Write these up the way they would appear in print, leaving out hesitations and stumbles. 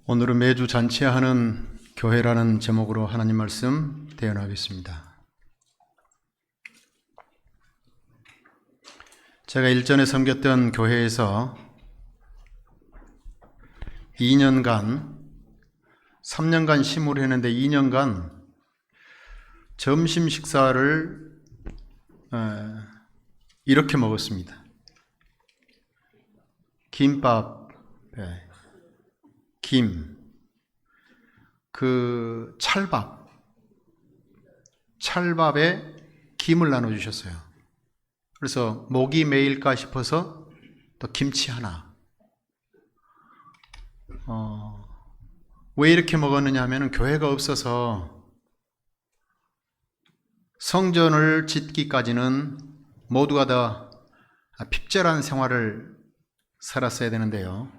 오늘은 매주 잔치하는 교회라는 제목으로 하나님 말씀 대연하겠습니다. 제가 일전에 섬겼던 교회에서 3년간 심으로 했는데 2년간 점심 식사를 이렇게 먹었습니다. 김밥, 김, 찰밥에 김을 나눠주셨어요. 그래서 목이 메일까 싶어서 또 김치 하나. 왜 이렇게 먹었느냐 하면 교회가 없어서 성전을 짓기까지는 모두가 다 핍절한 생활을 살았어야 되는데요.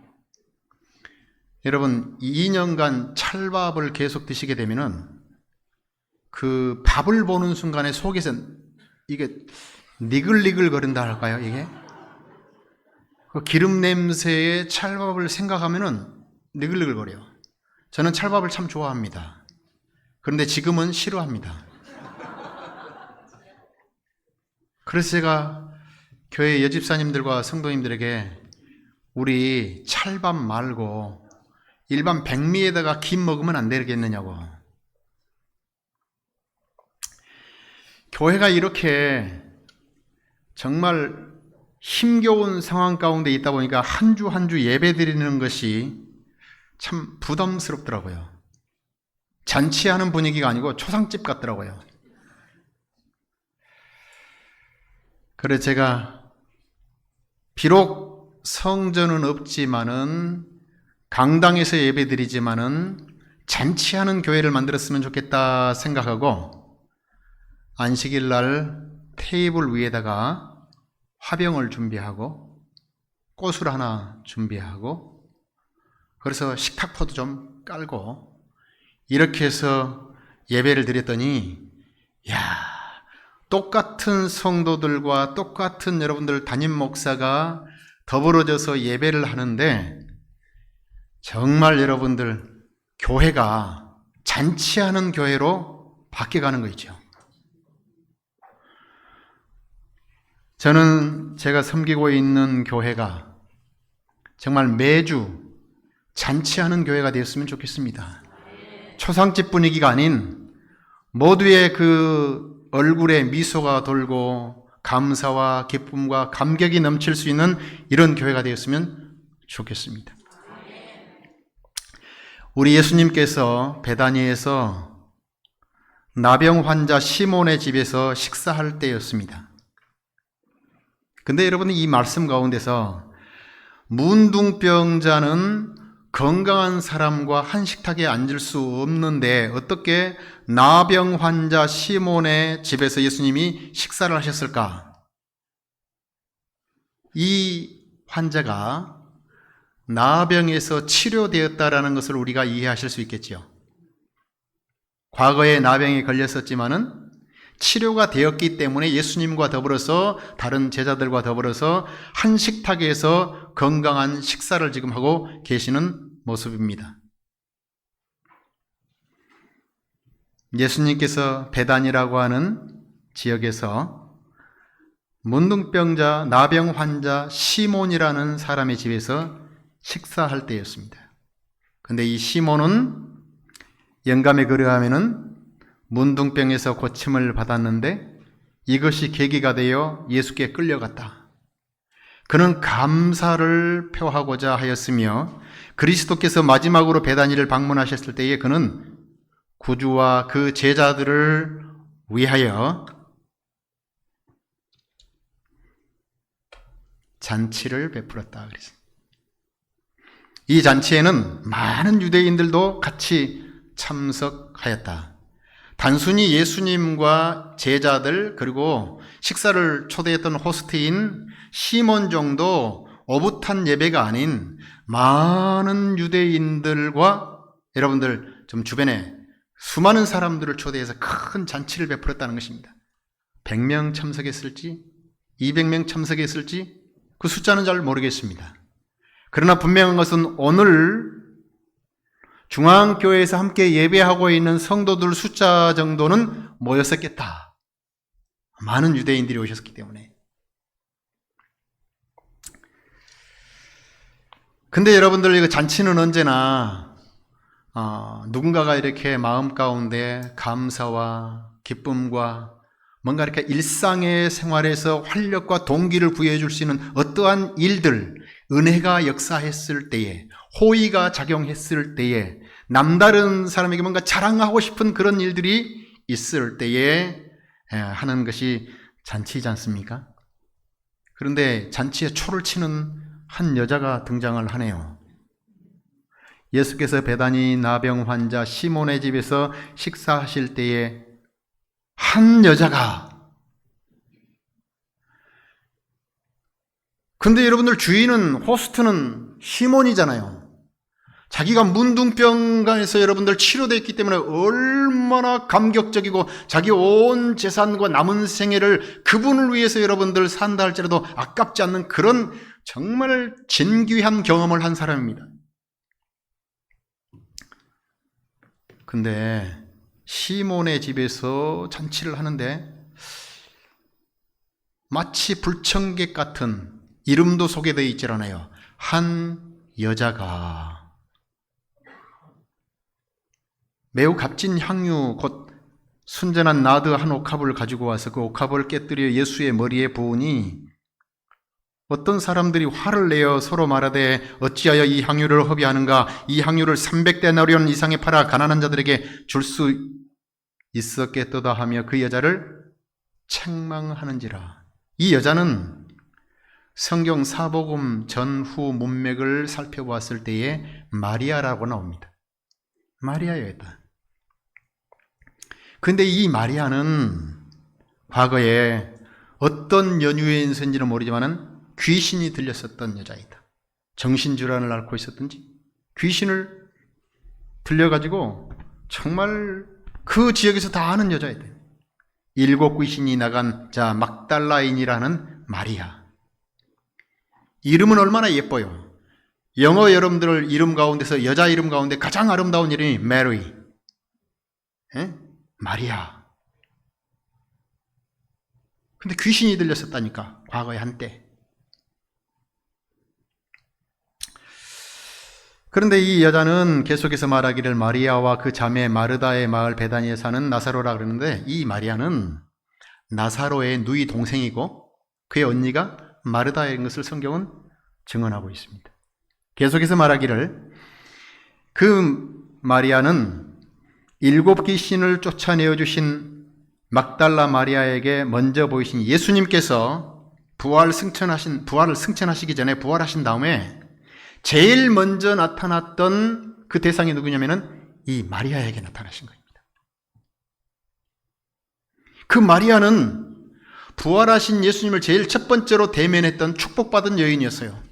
여러분, 2년간 찰밥을 계속 드시게 되면은 그 밥을 보는 순간에 속에서 이게 니글니글 거린다 할까요, 이게? 그 기름 냄새의 찰밥을 생각하면은 니글니글 거려요. 저는 찰밥을 참 좋아합니다. 그런데 지금은 싫어합니다. 그래서 제가 교회 여집사님들과 성도님들에게 우리 찰밥 말고 일반 백미에다가 김 먹으면 안 되겠느냐고. 교회가 이렇게 정말 힘겨운 상황 가운데 있다 보니까 한 주 한 주 예배 드리는 것이 참 부담스럽더라고요. 잔치하는 분위기가 아니고 초상집 같더라고요. 그래서 제가 비록 성전은 없지만은 강당에서 예배 드리지만은 잔치하는 교회를 만들었으면 좋겠다 생각하고 안식일 날 테이블 위에다가 화병을 준비하고 꽃을 하나 준비하고 그래서 식탁포도 좀 깔고 이렇게 해서 예배를 드렸더니 똑같은 성도들과 똑같은 여러분들 담임 목사가 더불어져서 예배를 하는데 정말 여러분들 교회가 잔치하는 교회로 바뀌어가는 거 있죠. 저는 제가 섬기고 있는 교회가 정말 매주 잔치하는 교회가 되었으면 좋겠습니다. 초상집 분위기가 아닌 모두의 그 얼굴에 미소가 돌고 감사와 기쁨과 감격이 넘칠 수 있는 이런 교회가 되었으면 좋겠습니다. 우리 예수님께서 베다니에서 나병 환자 시몬의 집에서 식사할 때였습니다. 근데 여러분 이 말씀 가운데서 문둥병자는 건강한 사람과 한 식탁에 앉을 수 없는데 어떻게 나병 환자 시몬의 집에서 예수님이 식사를 하셨을까? 이 환자가 나병에서 치료되었다라는 것을 우리가 이해하실 수 있겠죠. 과거에 나병에 걸렸었지만은 치료가 되었기 때문에 예수님과 더불어서 다른 제자들과 더불어서 한 식탁에서 건강한 식사를 지금 하고 계시는 모습입니다. 예수님께서 베단이라고 하는 지역에서 문둥병자, 나병 환자 시몬이라는 사람의 집에서 식사할 때였습니다. 근데 이 시몬은 영감에 그려하면은 문둥병에서 고침을 받았는데 이것이 계기가 되어 예수께 끌려갔다. 그는 감사를 표하고자 하였으며 그리스도께서 마지막으로 베다니를 방문하셨을 때에 그는 구주와 그 제자들을 위하여 잔치를 베풀었다 그랬습니다. 이 잔치에는 많은 유대인들도 같이 참석하였다. 단순히 예수님과 제자들 그리고 식사를 초대했던 호스트인 시몬 정도 오붓한 예배가 아닌 많은 유대인들과 여러분들 좀 주변에 수많은 사람들을 초대해서 큰 잔치를 베풀었다는 것입니다. 100명 참석했을지 200명 참석했을지 그 숫자는 잘 모르겠습니다. 그러나 분명한 것은 오늘 중앙교회에서 함께 예배하고 있는 성도들 숫자 정도는 모였었겠다. 많은 유대인들이 오셨기 때문에. 근데 여러분들, 이거 잔치는 언제나 누군가가 이렇게 마음 가운데 감사와 기쁨과 뭔가 이렇게 일상의 생활에서 활력과 동기를 부여해 줄 수 있는 어떠한 일들, 은혜가 역사했을 때에, 호의가 작용했을 때에, 남다른 사람에게 뭔가 자랑하고 싶은 그런 일들이 있을 때에 하는 것이 잔치이지 않습니까? 그런데 잔치에 초를 치는 한 여자가 등장을 하네요. 예수께서 베다니 나병 환자 시몬의 집에서 식사하실 때에 한 여자가, 근데 여러분들, 주인은, 호스트는 시몬이잖아요. 자기가 문둥병에서 여러분들 치료되어 있기 때문에 얼마나 감격적이고 자기 온 재산과 남은 생애를 그분을 위해서 여러분들 산다 할지라도 아깝지 않는 그런 정말 진귀한 경험을 한 사람입니다. 근데 시몬의 집에서 잔치를 하는데 마치 불청객 같은, 이름도 소개되어 있질 않아요, 한 여자가 매우 값진 향유, 곧 순전한 나드 한 옥합을 가지고 와서 그 옥합을 깨뜨려 예수의 머리에 부으니 어떤 사람들이 화를 내어 서로 말하되 어찌하여 이 향유를 허비하는가? 이 향유를 300데나리온 이상에 팔아 가난한 자들에게 줄 수 있었겠도다 하며 그 여자를 책망하는지라. 이 여자는 성경 사복음 전후 문맥을 살펴보았을 때에 마리아라고 나옵니다. 마리아였다. 근데 이 마리아는 과거에 어떤 연유에 있었는지는 모르지만은 귀신이 들렸었던 여자이다. 정신질환을 앓고 있었든지 귀신을 들려가지고 정말 그 지역에서 다 아는 여자이다. 7 귀신이 나간 자 막달라인이라는 마리아. 이름은 얼마나 예뻐요. 영어 여러분들 이름 가운데서 여자 이름 가운데 가장 아름다운 이름이 메리, 마리아. 근데 귀신이 들렸었다니까, 과거에 한때. 그런데 이 여자는 계속해서 말하기를 마리아와 그 자매 마르다의 마을 베다니에 사는 나사로라 그러는데, 이 마리아는 나사로의 누이 동생이고 그의 언니가 마르다인 것을 성경은 증언하고 있습니다. 계속해서 말하기를 그 마리아는 7 귀신을 쫓아내어 주신 막달라 마리아에게 먼저 보이신 예수님께서 부활을 승천하시기 전에 부활하신 다음에 제일 먼저 나타났던 그 대상이 누구냐면은 이 마리아에게 나타나신 겁니다. 그 마리아는 부활하신 예수님을 제일 첫 번째로 대면했던 축복받은 여인이었어요.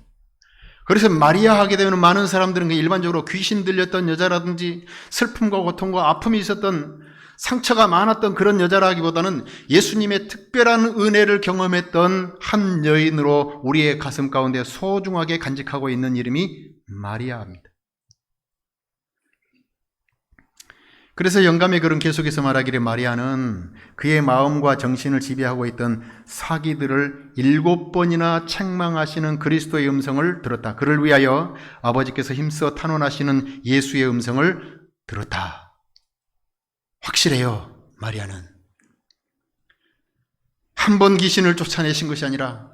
그래서 마리아 하게 되면 많은 사람들은 일반적으로 귀신 들렸던 여자라든지 슬픔과 고통과 아픔이 있었던, 상처가 많았던 그런 여자라기보다는 예수님의 특별한 은혜를 경험했던 한 여인으로 우리의 가슴 가운데 소중하게 간직하고 있는 이름이 마리아입니다. 그래서 영감의 글은 계속해서 말하기를 마리아는 그의 마음과 정신을 지배하고 있던 사기들을 7번이나 책망하시는 그리스도의 음성을 들었다. 그를 위하여 아버지께서 힘써 탄원하시는 예수의 음성을 들었다. 확실해요. 마리아는 한 번 귀신을 쫓아내신 것이 아니라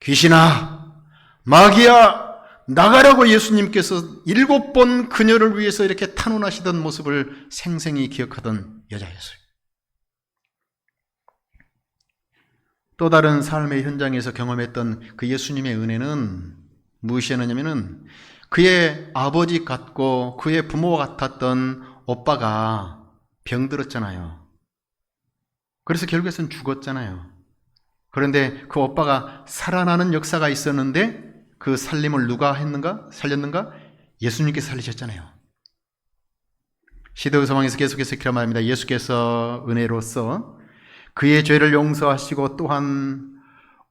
귀신아, 마귀야, 나가라고 예수님께서 7번 그녀를 위해서 이렇게 탄원하시던 모습을 생생히 기억하던 여자였어요. 또 다른 삶의 현장에서 경험했던 그 예수님의 은혜는 무엇이었느냐면은 그의 아버지 같고 그의 부모와 같았던 오빠가 병들었잖아요. 그래서 결국에는 죽었잖아요. 그런데 그 오빠가 살아나는 역사가 있었는데 그 살림을 누가 살렸는가? 예수님께서 살리셨잖아요. 시대의 상황에서 계속해서 이렇게 말합니다. 예수께서 은혜로써 그의 죄를 용서하시고 또한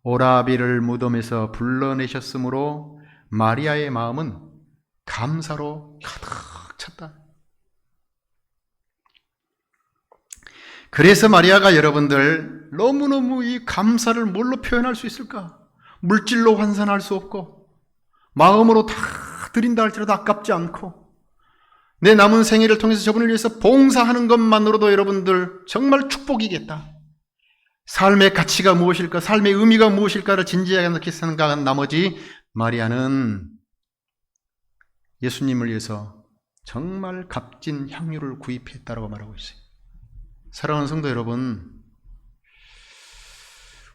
오라비를 무덤에서 불러내셨으므로 마리아의 마음은 감사로 가득 찼다. 그래서 마리아가 여러분들 너무너무 이 감사를 뭘로 표현할 수 있을까? 물질로 환산할 수 없고 마음으로 다 드린다 할지라도 아깝지 않고 내 남은 생애를 통해서 저분을 위해서 봉사하는 것만으로도 여러분들 정말 축복이겠다. 삶의 가치가 무엇일까? 삶의 의미가 무엇일까를 진지하게 생각한 나머지 마리아는 예수님을 위해서 정말 값진 향유를 구입했다라고 말하고 있어요. 사랑하는 성도 여러분,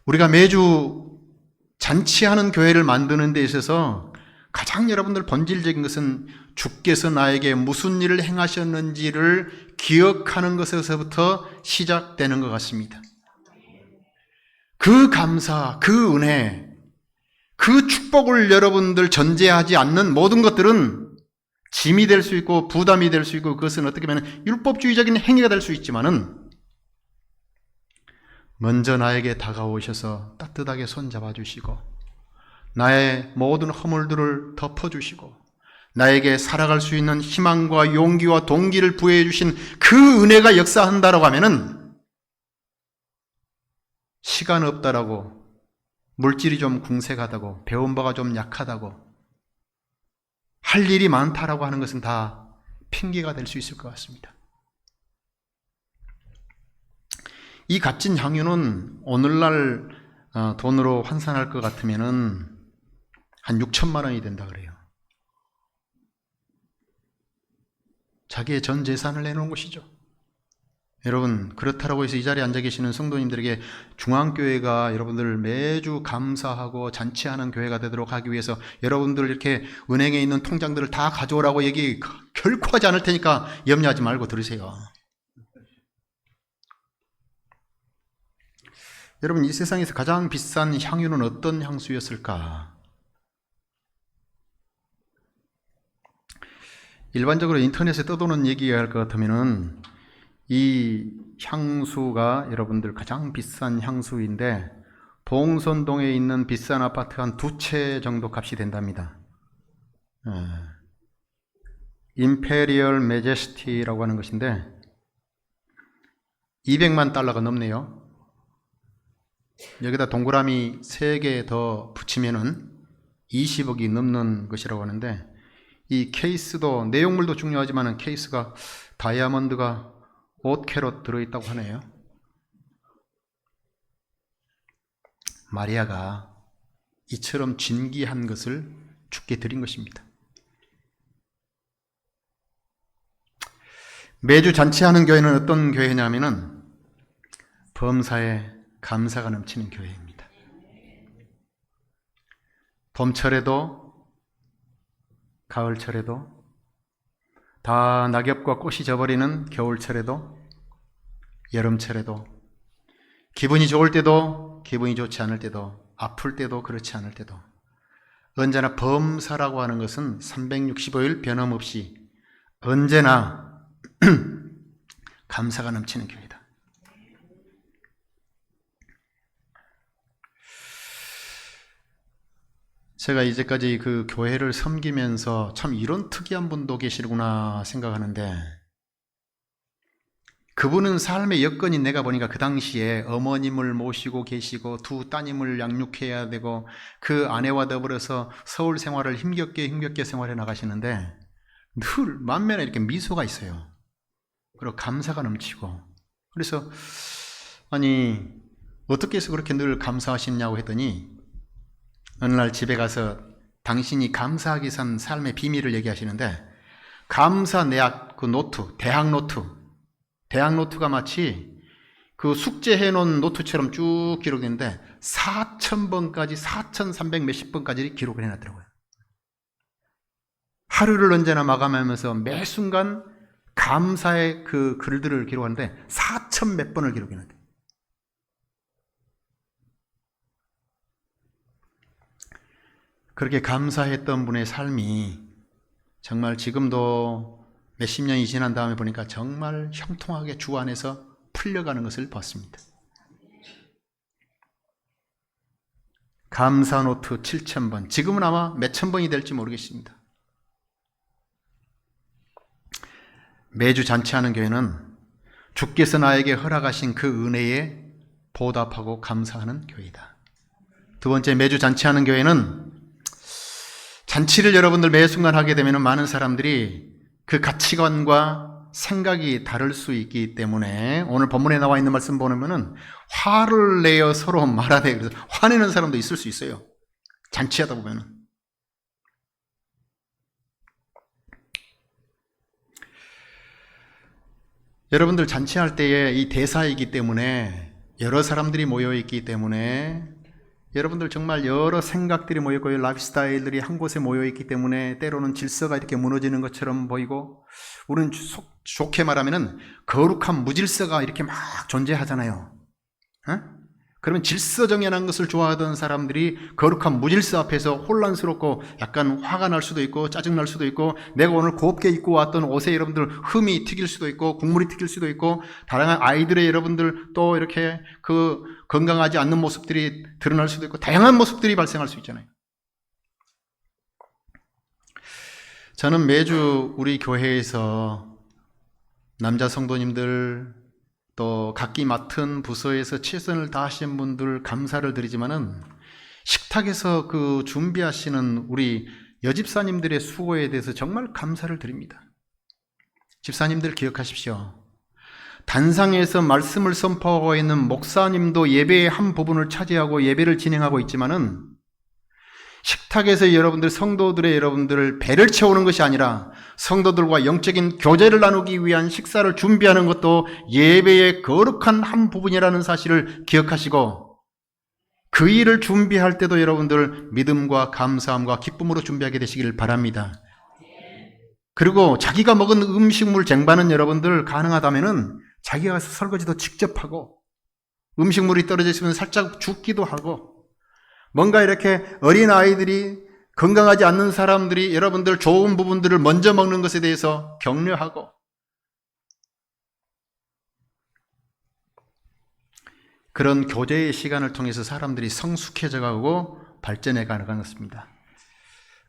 우리가 매주 잔치하는 교회를 만드는 데 있어서 가장 여러분들 본질적인 것은 주께서 나에게 무슨 일을 행하셨는지를 기억하는 것에서부터 시작되는 것 같습니다. 그 감사, 그 은혜, 그 축복을 여러분들 전제하지 않는 모든 것들은 짐이 될 수 있고 부담이 될 수 있고 그것은 어떻게 보면 율법주의적인 행위가 될 수 있지만은 먼저 나에게 다가오셔서 따뜻하게 손잡아 주시고 나의 모든 허물들을 덮어주시고 나에게 살아갈 수 있는 희망과 용기와 동기를 부여해 주신 그 은혜가 역사한다라고 하면은 시간 없다라고, 물질이 좀 궁색하다고, 배운 바가 좀 약하다고, 할 일이 많다라고 하는 것은 다 핑계가 될 수 있을 것 같습니다. 이 값진 향유는 오늘날 돈으로 환산할 것 같으면은 한 6천만 원이 된다 그래요. 자기의 전 재산을 내놓은 것이죠. 여러분, 그렇다라고 해서 이 자리에 앉아 계시는 성도님들에게 중앙교회가 여러분들 매주 감사하고 잔치하는 교회가 되도록 하기 위해서 여러분들 이렇게 은행에 있는 통장들을 다 가져오라고 얘기 결코 하지 않을 테니까 염려하지 말고 들으세요. 여러분, 이 세상에서 가장 비싼 향유는 어떤 향수였을까? 일반적으로 인터넷에 떠도는 얘기가 할 것 같으면은 이 향수가 여러분들 가장 비싼 향수인데 봉선동에 있는 비싼 아파트 한 2채 정도 값이 된답니다. 임페리얼 메제스티라고 하는 것인데 200만 달러가 넘네요. 여기다 동그라미 3개 더 붙이면은 20억이 넘는 것이라고 하는데 이 케이스도 내용물도 중요하지만 케이스가 다이아몬드가 5캐럿 들어있다고 하네요. 마리아가 이처럼 진귀한 것을 주께 드린 것입니다. 매주 잔치하는 교회는 어떤 교회냐면은 범사에 감사가 넘치는 교회입니다. 봄철에도 가을철에도 다 낙엽과 꽃이 져버리는 겨울철에도 여름철에도 기분이 좋을 때도 기분이 좋지 않을 때도 아플 때도 그렇지 않을 때도 언제나 범사라고 하는 것은 365일 변함없이 언제나 감사가 넘치는 교회다. 제가 이제까지 그 교회를 섬기면서 참 이런 특이한 분도 계시구나 생각하는데 그분은 삶의 여건이 내가 보니까 그 당시에 어머님을 모시고 계시고 2 따님을 양육해야 되고 그 아내와 더불어서 서울 생활을 힘겹게 생활해 나가시는데 늘 만면에 이렇게 미소가 있어요. 그리고 감사가 넘치고 그래서 아니 어떻게 해서 그렇게 늘 감사하시냐고 했더니 어느 날 집에 가서 당신이 감사하게 산 삶의 비밀을 얘기하시는데 감사 내역 그 노트, 대학 노트가 마치 그 숙제해 놓은 노트처럼 쭉 기록되는데 4,000번까지 4,300 몇십 번까지 기록을 해놨더라고요. 하루를 언제나 마감하면서 매 순간 감사의 그 글들을 기록하는데 4,000 몇 번을 기록해놨대요. 그렇게 감사했던 분의 삶이 정말 지금도 몇십 년이 지난 다음에 보니까 정말 형통하게 주 안에서 풀려가는 것을 봤습니다. 감사 노트 7,000번, 지금은 아마 몇천 번이 될지 모르겠습니다. 매주 잔치하는 교회는 주께서 나에게 허락하신 그 은혜에 보답하고 감사하는 교회이다. 두 번째, 매주 잔치하는 교회는 잔치를 여러분들 매 순간 하게 되면 많은 사람들이 그 가치관과 생각이 다를 수 있기 때문에 오늘 본문에 나와 있는 말씀 보면은 화를 내어 서로 말하되, 그래서 화내는 사람도 있을 수 있어요. 잔치하다 보면은. 여러분들 잔치할 때에 이 대사이기 때문에 여러 사람들이 모여 있기 때문에 여러분들 정말 여러 생각들이 모여있고 라이프스타일들이 한 곳에 모여있기 때문에 때로는 질서가 이렇게 무너지는 것처럼 보이고, 우리는 좋게 말하면 거룩한 무질서가 이렇게 막 존재하잖아요. 그러면 질서정연한 것을 좋아하던 사람들이 거룩한 무질서 앞에서 혼란스럽고 약간 화가 날 수도 있고 짜증날 수도 있고, 내가 오늘 곱게 입고 왔던 옷에 여러분들 흠이 튀길 수도 있고 국물이 튀길 수도 있고, 다양한 아이들의 여러분들 또 이렇게 그 건강하지 않는 모습들이 드러날 수도 있고, 다양한 모습들이 발생할 수 있잖아요. 저는 매주 우리 교회에서 남자 성도님들 또 각기 맡은 부서에서 최선을 다하신 분들 감사를 드리지만은, 식탁에서 그 준비하시는 우리 여집사님들의 수고에 대해서 정말 감사를 드립니다. 집사님들 기억하십시오. 단상에서 말씀을 선포하고 있는 목사님도 예배의 한 부분을 차지하고 예배를 진행하고 있지만은, 식탁에서 여러분들 성도들의 여러분들을 배를 채우는 것이 아니라 성도들과 영적인 교제를 나누기 위한 식사를 준비하는 것도 예배의 거룩한 한 부분이라는 사실을 기억하시고, 그 일을 준비할 때도 여러분들 믿음과 감사함과 기쁨으로 준비하게 되시길 바랍니다. 그리고 자기가 먹은 음식물 쟁반은 여러분들 가능하다면은 자기가 가서 설거지도 직접 하고, 음식물이 떨어져 있으면 살짝 줍기도 하고, 뭔가 이렇게 어린아이들이 건강하지 않는 사람들이 여러분들 좋은 부분들을 먼저 먹는 것에 대해서 격려하고, 그런 교제의 시간을 통해서 사람들이 성숙해져 가고 발전해 가는 것입니다.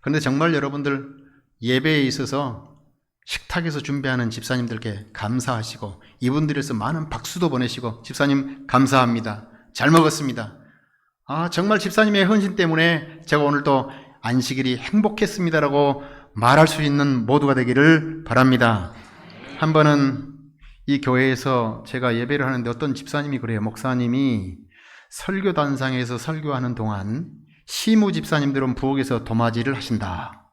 그런데 정말 여러분들 예배에 있어서 식탁에서 준비하는 집사님들께 감사하시고, 이분들에서 많은 박수도 보내시고, 집사님 감사합니다, 잘 먹었습니다, 정말 집사님의 헌신 때문에 제가 오늘 또 안식일이 행복했습니다라고 말할 수 있는 모두가 되기를 바랍니다. 한 번은 이 교회에서 제가 예배를 하는데 어떤 집사님이 그래요. 목사님이 설교단상에서 설교하는 동안 시무 집사님들은 부엌에서 도마질을 하신다.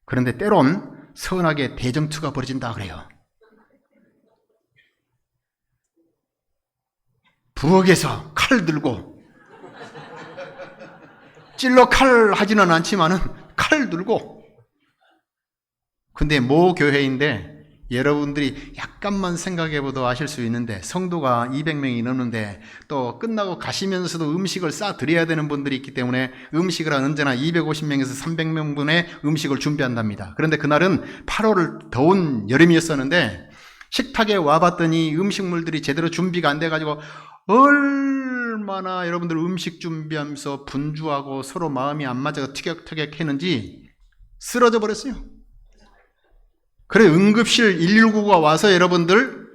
그런데 때론 서운하게 대정투가 벌어진다 그래요. 부엌에서 칼 들고, 찔러 칼 하지는 않지만은 칼 들고. 근데 모 교회인데 여러분들이 약간만 생각해봐도 아실 수 있는데, 성도가 200명이 넘는데 또 끝나고 가시면서도 음식을 싸드려야 되는 분들이 있기 때문에 음식을 언제나 250명에서 300명분의 음식을 준비한답니다. 그런데 그날은 8월 더운 여름이었었는데 식탁에 와봤더니 음식물들이 제대로 준비가 안 돼가지고 얼마나 여러분들 음식 준비하면서 분주하고 서로 마음이 안 맞아서 티격태격 했는지 쓰러져 버렸어요. 그래 응급실 119가 와서 여러분들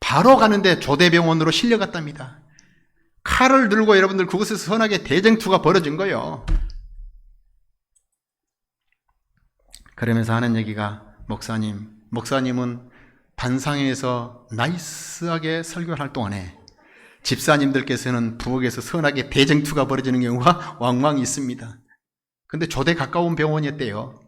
바로 가는데 조대병원으로 실려갔답니다. 칼을 들고 여러분들 그곳에서 선하게 대쟁투가 벌어진 거예요. 그러면서 하는 얘기가, 목사님은 단상에서 나이스하게 설교할 동안에 집사님들께서는 부엌에서 선하게 대쟁투가 벌어지는 경우가 왕왕 있습니다. 근데 조대 가까운 병원이었대요.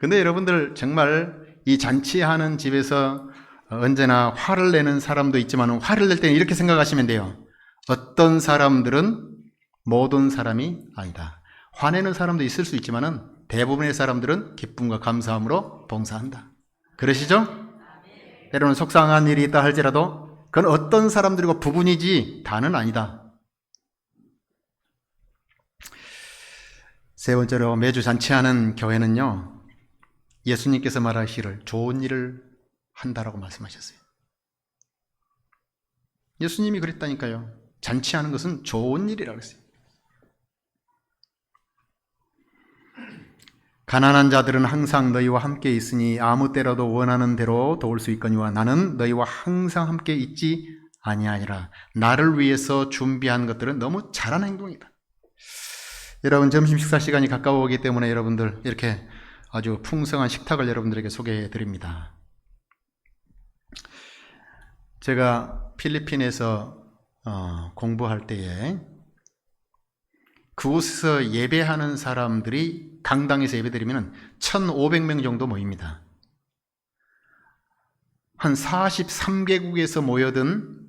근데 여러분들 정말 이 잔치하는 집에서 언제나 화를 내는 사람도 있지만, 화를 낼 때는 이렇게 생각하시면 돼요. 어떤 사람들은 모든 사람이 아니다. 화내는 사람도 있을 수 있지만 대부분의 사람들은 기쁨과 감사함으로 봉사한다. 그러시죠? 때로는 속상한 일이 있다 할지라도 그건 어떤 사람들이고 부분이지 다는 아니다. 세 번째로, 매주 잔치하는 교회는요, 예수님께서 말하시기를 좋은 일을 한다라고 말씀하셨어요. 예수님이 그랬다니까요. 잔치하는 것은 좋은 일이라고 했어요. 가난한 자들은 항상 너희와 함께 있으니 아무 때라도 원하는 대로 도울 수 있거니와 나는 너희와 항상 함께 있지 아니하니라. 나를 위해서 준비한 것들은 너무 잘한 행동이다. 여러분, 점심 식사 시간이 가까워오기 때문에 여러분들 이렇게 아주 풍성한 식탁을 여러분들에게 소개해 드립니다. 제가 필리핀에서 공부할 때에 그곳에서 예배하는 사람들이 강당에서 예배드리면 1,500명 정도 모입니다. 한 43개국에서 모여든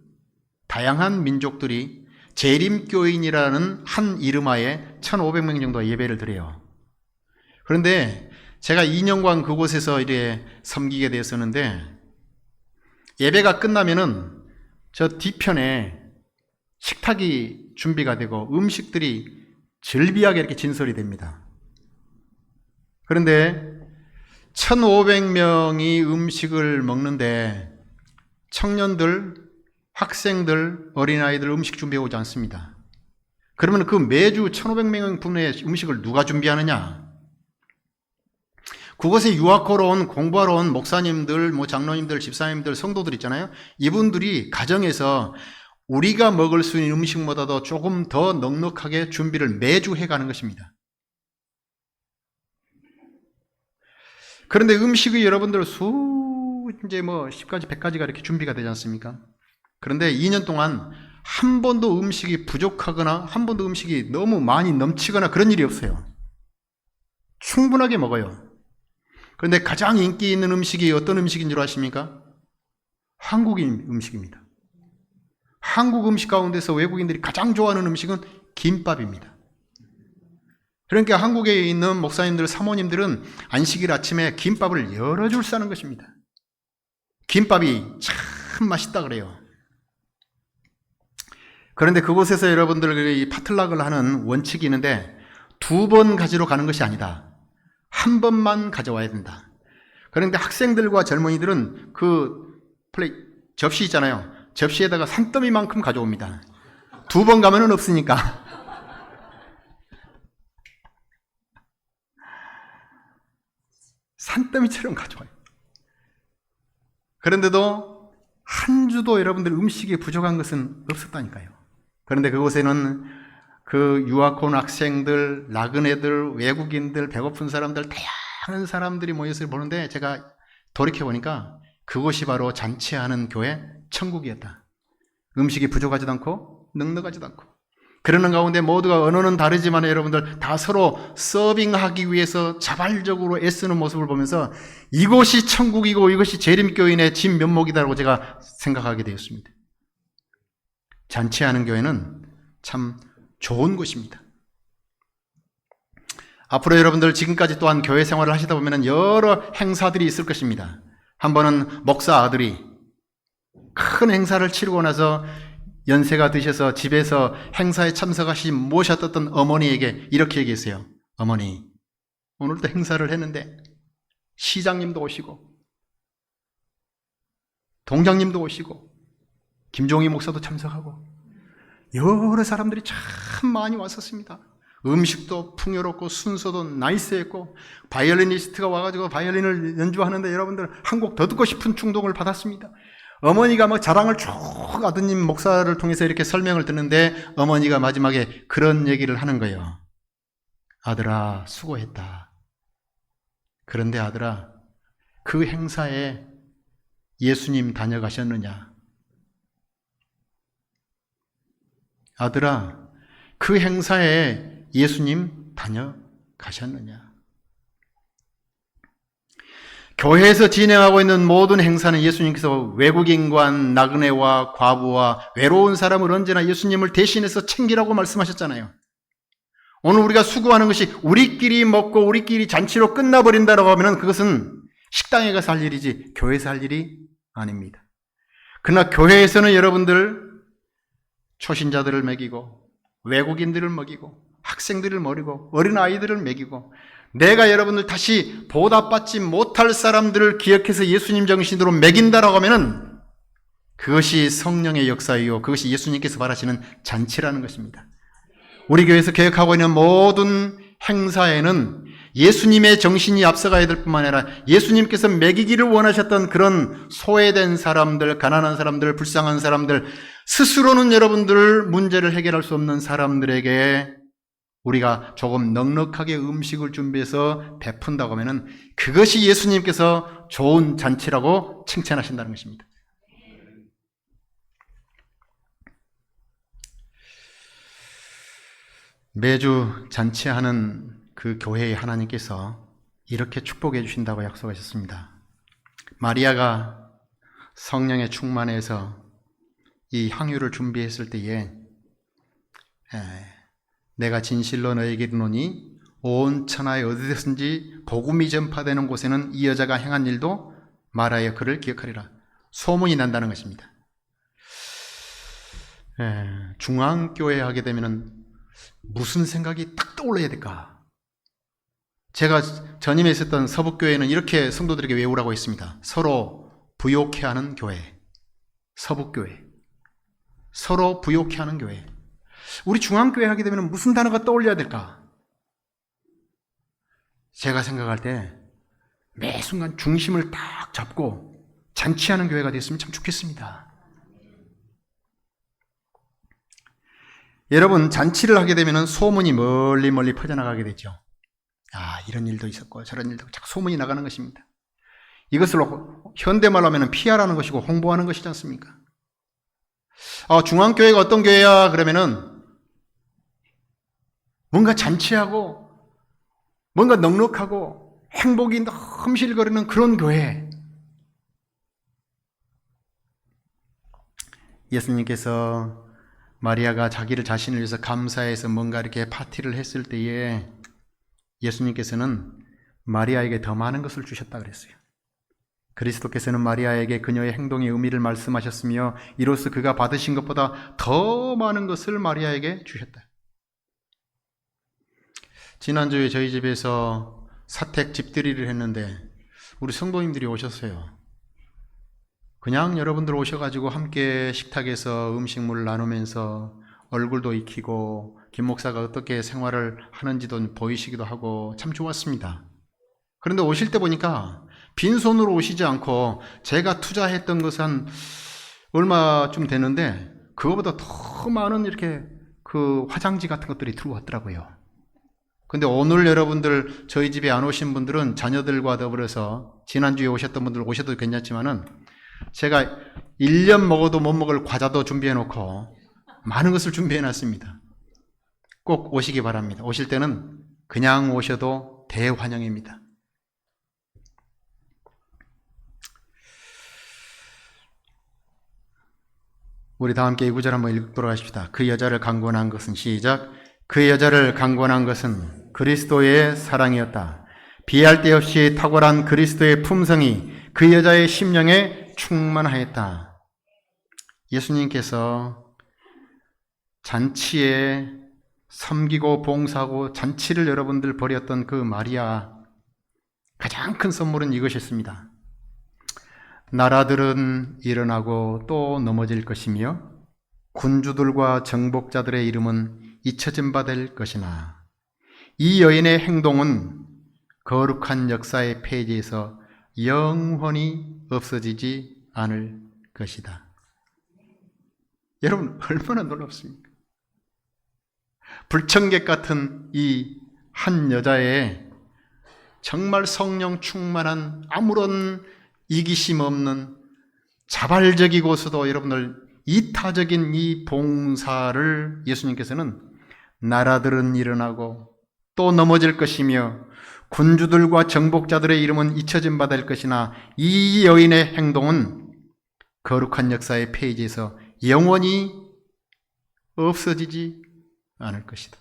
다양한 민족들이 재림교인이라는 한 이름하에 1,500명 정도 예배를 드려요. 그런데 제가 2년간 그곳에서 이렇게 섬기게 되었었는데, 예배가 끝나면은 저 뒤편에 식탁이 준비가 되고 음식들이 즐비하게 이렇게 진설이 됩니다. 그런데 1,500명이 음식을 먹는데 청년들, 학생들, 어린아이들 음식 준비해 오지 않습니다. 그러면 그 매주 1,500명 분의 음식을 누가 준비하느냐? 그곳에 유학하러 온, 공부하러 온 목사님들, 장로님들, 집사님들, 성도들 있잖아요. 이분들이 가정에서 우리가 먹을 수 있는 음식보다도 조금 더 넉넉하게 준비를 매주 해가는 것입니다. 그런데 음식이 여러분들 이제 10가지, 100가지가 이렇게 준비가 되지 않습니까? 그런데 2년 동안 한 번도 음식이 부족하거나 한 번도 음식이 너무 많이 넘치거나 그런 일이 없어요. 충분하게 먹어요. 그런데 가장 인기 있는 음식이 어떤 음식인 줄 아십니까? 한국인 음식입니다. 한국 음식 가운데서 외국인들이 가장 좋아하는 음식은 김밥입니다. 그러니까 한국에 있는 목사님들, 사모님들은 안식일 아침에 김밥을 여러 줄 싸는 것입니다. 김밥이 참 맛있다 그래요. 그런데 그곳에서 여러분들 파틀락을 하는 원칙이 있는데 2번 가지러 가는 것이 아니다. 한 번만 가져와야 된다. 그런데 학생들과 젊은이들은 접시 있잖아요. 접시에다가 산더미만큼 가져옵니다. 2번 가면은 없으니까. 산더미처럼 가져와요. 그런데도 한 주도 여러분들 음식이 부족한 것은 없었다니까요. 그런데 그곳에는 그 유학 온 학생들, 나그네들, 외국인들, 배고픈 사람들, 다양한 사람들이 모여서 보는데 제가 돌이켜보니까 그곳이 바로 잔치하는 교회 천국이었다. 음식이 부족하지도 않고 넉넉하지도 않고, 그러는 가운데 모두가 언어는 다르지만 여러분들 다 서로 서빙하기 위해서 자발적으로 애쓰는 모습을 보면서 이곳이 천국이고 이것이 재림교인의 진면목이다라고 제가 생각하게 되었습니다. 잔치하는 교회는 참 좋은 곳입니다. 앞으로 여러분들 지금까지 또한 교회 생활을 하시다 보면 여러 행사들이 있을 것입니다. 한 번은 목사 아들이 큰 행사를 치르고 나서 연세가 드셔서 집에서 행사에 참석하시 모셨던 어머니에게 이렇게 얘기했어요. 어머니, 오늘도 행사를 했는데 시장님도 오시고 동장님도 오시고 김종희 목사도 참석하고 여러 사람들이 참 많이 왔었습니다. 음식도 풍요롭고 순서도 나이스했고 바이올리니스트가 와가지고 바이올린을 연주하는데 여러분들 한 곡 더 듣고 싶은 충동을 받았습니다. 어머니가 자랑을 쭉 아드님 목사를 통해서 이렇게 설명을 듣는데 어머니가 마지막에 그런 얘기를 하는 거예요. 아들아, 수고했다. 그런데 아들아, 그 행사에 예수님 다녀가셨느냐? 아들아, 그 행사에 예수님 다녀가셨느냐? 교회에서 진행하고 있는 모든 행사는 예수님께서 외국인과 나그네와 과부와 외로운 사람을 언제나 예수님을 대신해서 챙기라고 말씀하셨잖아요. 오늘 우리가 수고하는 것이 우리끼리 먹고 우리끼리 잔치로 끝나버린다라고 하면 그것은 식당에 가서 할 일이지 교회에서 할 일이 아닙니다. 그러나 교회에서는 여러분들 초신자들을 먹이고 외국인들을 먹이고 학생들을 먹이고 어린아이들을 먹이고 내가 여러분들 다시 보답받지 못할 사람들을 기억해서 예수님 정신으로 먹인다라고 하면은 그것이 성령의 역사이요, 그것이 예수님께서 바라시는 잔치라는 것입니다. 우리 교회에서 계획하고 있는 모든 행사에는 예수님의 정신이 앞서가야 될 뿐만 아니라 예수님께서 먹이기를 원하셨던 그런 소외된 사람들, 가난한 사람들, 불쌍한 사람들, 스스로는 여러분들 문제를 해결할 수 없는 사람들에게 우리가 조금 넉넉하게 음식을 준비해서 베푼다고 하면은 그것이 예수님께서 좋은 잔치라고 칭찬하신다는 것입니다. 매주 잔치하는 그 교회의 하나님께서 이렇게 축복해 주신다고 약속하셨습니다. 마리아가 성령에 충만해서 이 향유를 준비했을 때에 내가 진실로 너에게 이르노니 온 천하에 어디든지 복음이 전파되는 곳에는 이 여자가 행한 일도 말하여 그를 기억하리라. 소문이 난다는 것입니다. 중앙교회 하게 되면 무슨 생각이 딱 떠올라야 될까? 제가 전임에 있었던 서북교회는 이렇게 성도들에게 외우라고 했습니다. 서로 부욕해 하는 교회. 서북교회. 서로 부욕해 하는 교회. 우리 중앙교회 하게 되면 무슨 단어가 떠올려야 될까? 제가 생각할 때 매 순간 중심을 딱 잡고 잔치하는 교회가 됐으면 참 좋겠습니다. 여러분, 잔치를 하게 되면 소문이 멀리 멀리 퍼져나가게 되죠. 아, 이런 일도 있었고 저런 일도 자꾸 소문이 나가는 것입니다. 이것을 현대말로 하면 PR하는 것이고 홍보하는 것이지 않습니까? 중앙교회가 어떤 교회야? 그러면은 뭔가 잔치하고 뭔가 넉넉하고 행복이 넘실거리는 그런 교회. 예수님께서 마리아가 자기를 자신을 위해서 감사해서 뭔가 이렇게 파티를 했을 때에 예수님께서는 마리아에게 더 많은 것을 주셨다 그랬어요. 그리스도께서는 마리아에게 그녀의 행동의 의미를 말씀하셨으며 이로써 그가 받으신 것보다 더 많은 것을 마리아에게 주셨다. 지난주에 저희 집에서 사택 집들이를 했는데 우리 성도님들이 오셨어요. 그냥 여러분들 오셔가지고 함께 식탁에서 음식물을 나누면서 얼굴도 익히고 김 목사가 어떻게 생활을 하는지도 보이시기도 하고 참 좋았습니다. 그런데 오실 때 보니까 빈손으로 오시지 않고 제가 투자했던 것은 한 얼마쯤 되는데 그거보다 더 많은 이렇게 그 화장지 같은 것들이 들어왔더라고요. 근데 오늘 여러분들 저희 집에 안 오신 분들은 자녀들과 더불어서 지난주에 오셨던 분들 오셔도 괜찮지만은 제가 1년 먹어도 못 먹을 과자도 준비해 놓고 많은 것을 준비해 놨습니다. 꼭 오시기 바랍니다. 오실 때는 그냥 오셔도 대환영입니다. 우리 다 함께 이 구절 한번 읽도록 하십시다. 그 여자를 강권한 것은 시작. 그 여자를 강권한 것은 그리스도의 사랑이었다. 비할 데 없이 탁월한 그리스도의 품성이 그 여자의 심령에 충만하였다. 예수님께서 잔치에 섬기고 봉사하고 잔치를 여러분들 벌였던 그 마리아, 가장 큰 선물은 이것이었습니다. 나라들은 일어나고 또 넘어질 것이며 군주들과 정복자들의 이름은 잊혀진 바 될 것이나 이 여인의 행동은 거룩한 역사의 페이지에서 영원히 없어지지 않을 것이다. 여러분, 얼마나 놀랍습니까? 불청객 같은 이 한 여자의 정말 성령 충만한 아무런 이기심 없는 자발적이고서도 여러분들 이타적인 이 봉사를 예수님께서는 나라들은 일어나고 또 넘어질 것이며 군주들과 정복자들의 이름은 잊혀진 바 될 것이나 이 여인의 행동은 거룩한 역사의 페이지에서 영원히 없어지지 않을 것이다.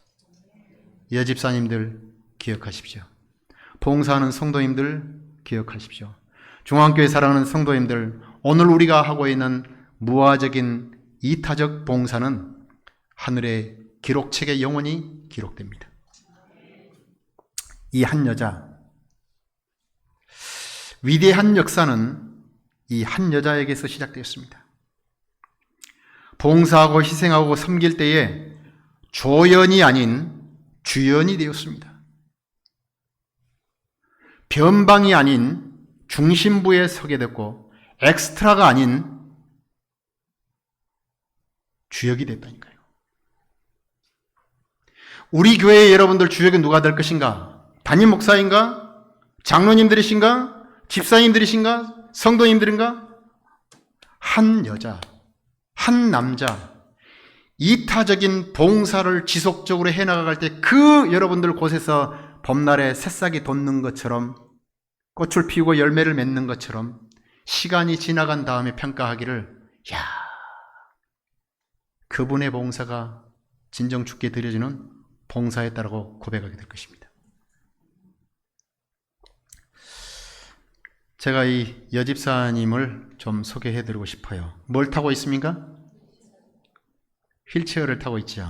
여집사님들 기억하십시오. 봉사하는 성도님들 기억하십시오. 중앙교회 사랑하는 성도님들, 오늘 우리가 하고 있는 무화적인 이타적 봉사는 하늘의 기록책에 영원히 기록됩니다. 이 한 여자, 위대한 역사는 이 한 여자에게서 시작되었습니다. 봉사하고 희생하고 섬길 때에 조연이 아닌 주연이 되었습니다. 변방이 아닌 중심부에 서게 됐고 엑스트라가 아닌 주역이 됐다니까요. 우리 교회의 여러분들 주역은 누가 될 것인가? 담임 목사인가? 장로님들이신가? 집사님들이신가? 성도님들인가? 한 여자, 한 남자, 이타적인 봉사를 지속적으로 해나갈 때 그 여러분들 곳에서 봄날에 새싹이 돋는 것처럼, 꽃을 피우고 열매를 맺는 것처럼 시간이 지나간 다음에 평가하기를, 야, 그분의 봉사가 진정 주께 드려지는 봉사였다라고 고백하게 될 것입니다. 제가 이 여집사님을 좀 소개해드리고 싶어요. 뭘 타고 있습니까? 휠체어를 타고 있죠.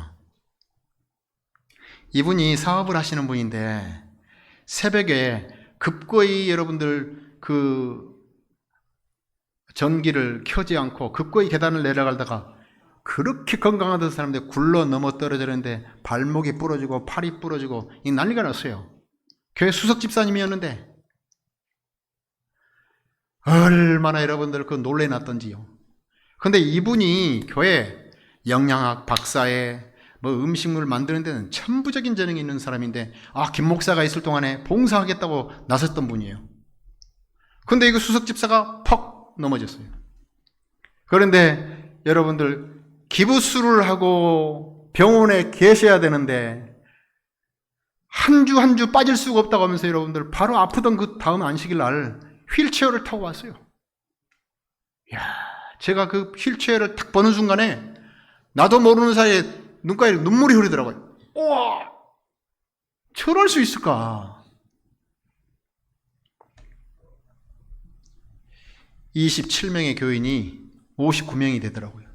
이분이 사업을 하시는 분인데 새벽에 급거이 여러분들 그 전기를 켜지 않고 급거이 계단을 내려가다가 그렇게 건강하던 사람들 굴러 넘어 떨어지는데 발목이 부러지고 팔이 부러지고 이 난리가 났어요. 교회 수석 집사님이었는데 얼마나 여러분들 그 놀래놨던지요. 근데 이분이 교회 영양학 박사에 뭐 음식물 만드는 데는 천부적인 재능이 있는 사람인데 김 목사가 있을 동안에 봉사하겠다고 나섰던 분이에요. 근데 이거 수석 집사가 퍽 넘어졌어요. 그런데 여러분들 기부수를 하고 병원에 계셔야 되는데 한 주 한 주 빠질 수가 없다고 하면서 여러분들 바로 아프던 그 다음 안식일 날 휠체어를 타고 왔어요. 이야, 제가 그 휠체어를 딱 보는 순간에 나도 모르는 사이에 눈가에 눈물이 흐르더라고요. 우와, 저럴 수 있을까? 27명의 교인이 59명이 되더라고요.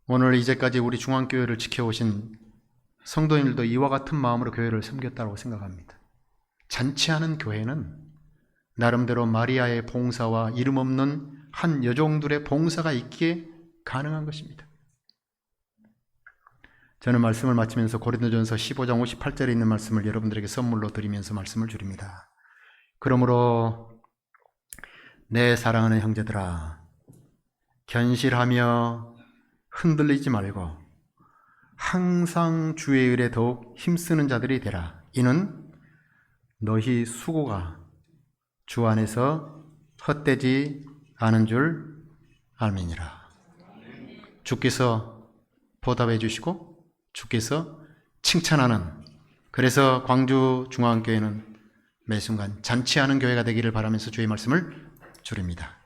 오늘 이제까지 우리 중앙교회를 지켜오신 성도님들도 이와 같은 마음으로 교회를 섬겼다고 생각합니다. 잔치하는 교회는 나름대로 마리아의 봉사와 이름 없는 한 여종들의 봉사가 있기에 가능한 것입니다. 저는 말씀을 마치면서 고린도전서 15장 58절에 있는 말씀을 여러분들에게 선물로 드리면서 말씀을 드립니다. 그러므로 내 사랑하는 형제들아, 견실하며 흔들리지 말고 항상 주의 일에 더욱 힘쓰는 자들이 되라. 이는 너희 수고가 주 안에서 헛되지 않은 줄 알미니라. 주께서 보답해 주시고 주께서 칭찬하는, 그래서 광주 중앙교회는 매 순간 잔치하는 교회가 되기를 바라면서 주의 말씀을 드립니다.